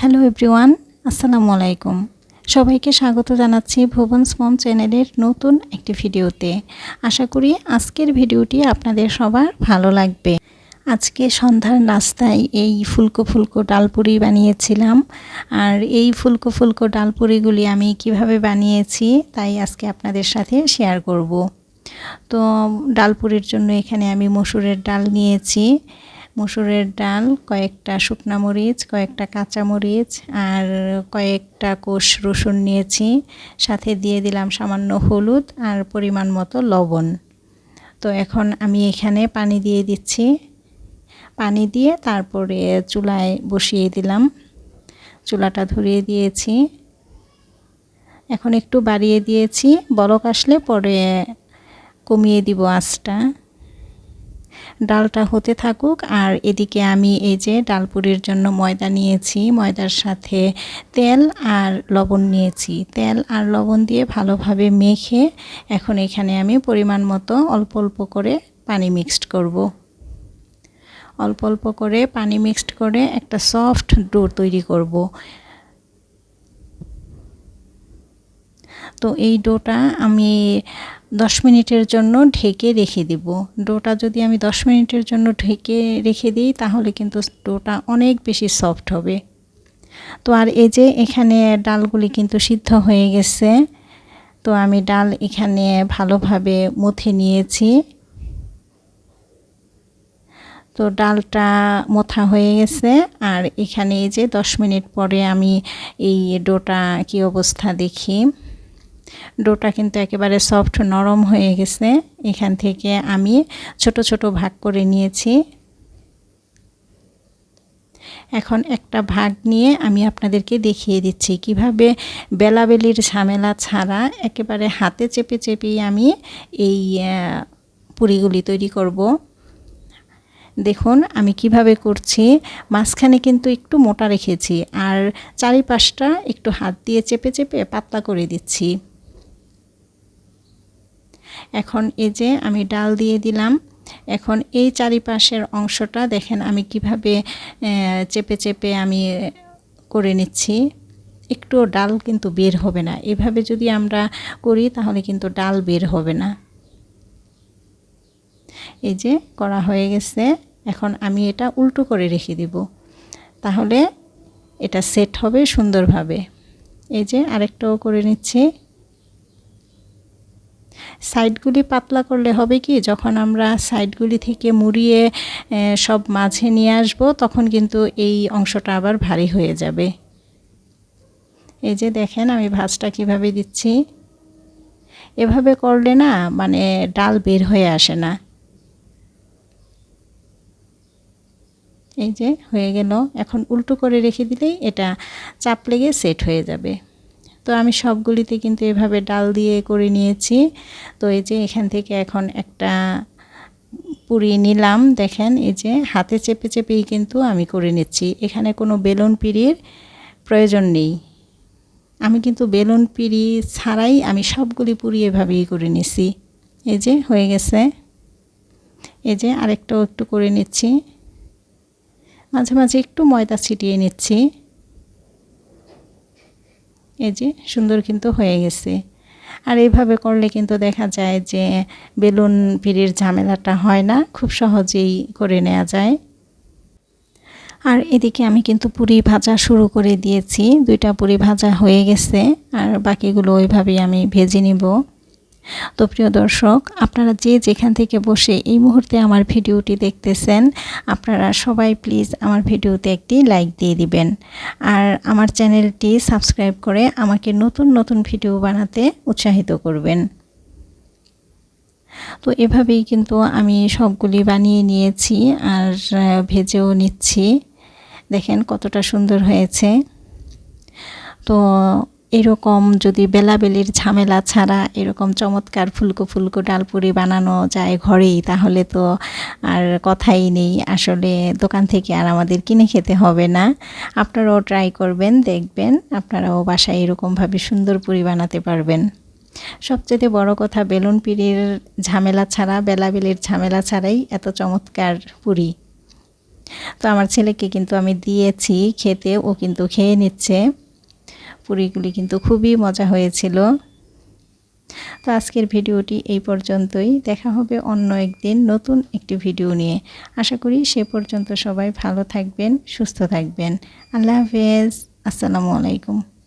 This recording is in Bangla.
হ্যালো এভরিওয়ান, আসসালামু আলাইকুম। সবাইকে স্বাগত জানাচ্ছি ভুবনস মম চ্যানেলের নতুন একটি ভিডিওতে। আশা করি আজকের ভিডিওটি আপনাদের সবার ভালো লাগবে। আজকে সন্ধ্যার নাস্তায় এই ফুলকো ফুলকো ডালপুরি বানিয়েছিলাম। আর এই ফুলকো ফুলকো ডালপুরিগুলি আমি কিভাবে বানিয়েছি তাই আজকে আপনাদের সাথে শেয়ার করব। তো ডালপুরির জন্য এখানে আমি মসুরের ডাল নিয়েছি। মসুরের ডাল, কয়েকটা শুকনা মরিচ, কয়েকটা কাঁচা মরিচ আর কয়েকটা কোষ রসুন নিয়েছি। সাথে দিয়ে দিলাম সামান্য হলুদ আর পরিমাণ মতো লবণ। তো এখন আমি এখানে পানি দিয়ে দিচ্ছি। পানি দিয়ে তারপরে চুলায় বসিয়ে দিলাম। চুলাটা ধরিয়ে দিয়েছি। এখন একটু বাড়িয়ে দিয়েছি, বলক আসলে পরে কমিয়ে দিব আঁচটা। ডালটা হতে থাকুক আর এদিকে আমি এই যে ডালপুরির জন্য ময়দা নিয়েছি। ময়দার সাথে তেল আর লবণ নিয়েছি। তেল আর লবণ দিয়ে ভালোভাবে মেখে এখন এখানে আমি পরিমাণ মতো অল্প অল্প করে পানি মিক্সড করব। অল্প অল্প করে পানি মিক্সড করে একটা সফট ডো তৈরি করব। তো এই ডোটা আমি 10 মিনিটের জন্য ঢেকে রেখে দেব। ডোটা যদি আমি 10 মিনিটের জন্য ঢেকে রেখে দিই তাহলে কিন্তু ডোটা অনেক বেশি সফট হবে। তো আর এই যে এখানে ডালগুলি কিন্তু সিদ্ধ হয়ে গেছে। তো আমি ডাল এখানে ভালোভাবে মুথে নিয়েছি। তো ডালটা মোথা হয়ে গেছে আর এখানে এই যে 10 মিনিট পরে আমি এই ডোটা কি অবস্থা দেখি। ডোটা কিন্তু একেবারে সফট নরম হয়ে গেছে। এখান থেকে আমি ছোট ছোট ভাগ করে নিয়েছি। এখন একটা ভাগ নিয়ে আমি আপনাদেরকে দেখিয়ে দিচ্ছি কিভাবে বেলাবেলির ঝামেলা ছাড়া একেবারে হাতে চেপে চেপেই আমি এই পুরিগুলি তৈরি করব। দেখুন আমি কিভাবে করছি। মাঝখানে কিন্তু একটু মোটা রেখেছি আর চারিপাশটা একটু হাত দিয়ে চেপে চেপে পাতলা করে দিচ্ছি। এখন এই যে আমি ডাল দিয়ে দিলাম। এখন এই চারিপাশের অংশটা দেখেন আমি কিভাবে চেপে চেপে আমি করে নিচ্ছি। একটু ডাল কিন্তু বের হবে না। এভাবে যদি আমরা করি তাহলে কিন্তু ডাল বের হবে না। এই যে করা হয়ে গেছে। এখন আমি এটা উল্টো করে রেখে দিব, তাহলে এটা সেট হবে সুন্দরভাবে। এই যে আরেকটাও করে নিচ্ছি। সাইডগুলি পাতলা করলে হবে কি, যখন আমরা সাইডগুলি থেকে মুড়িয়ে সব মাঝে নিয়ে আসব তখন কিন্তু এই অংশটা আবার ভারী হয়ে যাবে। এই যে দেখেন আমি ভাঁজটা কিভাবে দিচ্ছি। এভাবে করলে না মানে ডাল বের হয়ে আসে না। এই যে হয়ে গেল। এখন উল্টো করে রেখে দিলেই এটা চাপ লেগে সেট হয়ে যাবে। তো আমি সবগুলিতে কিন্তু এভাবে ডাল দিয়ে করে নিয়েছি। তো এই যে এখান থেকে এখন একটা পুরি নিলাম। দেখেন এই যে হাতে চেপে চেপেই কিন্তু আমি করে নিচ্ছি। এখানে কোনো বেলুন পিঁড়ির প্রয়োজন নেই। আমি কিন্তু বেলুন পিঁড়ি ছাড়াই আমি সবগুলি পুরি এভাবেই করে নিছি। এই যে হয়ে গেছে। এই যে আরেকটাও একটু করে নিচ্ছি। মাঝে মাঝে একটু ময়দা ছিটিয়ে নিচ্ছি। এই যে সুন্দর কিন্তু হয়ে গেছে। আর এইভাবে করলে কিন্তু দেখা যায় যে বেলুন পিঁড়ির ঝামেলাটা হয় না, খুব সহজেই করে নেওয়া যায়। আর এদিকে আমি কিন্তু পুরি ভাজা শুরু করে দিয়েছি। 2টা পুরি ভাজা হয়ে গেছে আর বাকিগুলো ওইভাবেই আমি ভেজে নিব। তো প্রিয় দর্শক, আপনারা যে যেখান থেকে বসে এই মুহূর্তে আমার ভিডিওটি দেখতেছেন, আপনারা সবাই প্লিজ আমার ভিডিওতে একটি লাইক দিয়ে দিবেন আর আমার চ্যানেলটি সাবস্ক্রাইব করে আমাকে নতুন নতুন ভিডিও বানাতে উৎসাহিত করবেন। তো এভাবেই কিন্তু আমি সবগুলি বানিয়ে নিয়েছি আর ভেজেও নিচ্ছি। দেখেন কতটা সুন্দর হয়েছে। তো এরকম যদি বেলাবেলির ঝামেলা ছাড়া এরকম চমৎকার ফুলকো ফুলকো ডালপুরি বানানো যায় ঘরেই, তাহলে তো আর কথাই নেই। আসলে দোকান থেকে আর আমাদের কিনে খেতে হবে না। আপনারাও ট্রাই করবেন, দেখবেন আপনারাও বাসায় এরকমভাবে সুন্দর পুরি বানাতে পারবেন। সবচেয়ে বড় কথা, বেলুন পিঁড়ির ঝামেলা ছাড়া, বেলাবেলির ঝামেলা ছাড়াই এত চমৎকার পুরি। তো আমার ছেলেকে কিন্তু আমি দিয়েছি খেতে, ও কিন্তু খেয়ে নিচ্ছে। পুরিগুলি কিন্তু খুবই মজা হয়েছিল। তো আজকের ভিডিওটি এই পর্যন্তই। দেখা হবে অন্য একদিন নতুন একটি ভিডিও নিয়ে। আশা করি সে পর্যন্ত সবাই ভালো থাকবেন, সুস্থ থাকবেন। আল্লাহ হাফেজ। আসসালামু আলাইকুম।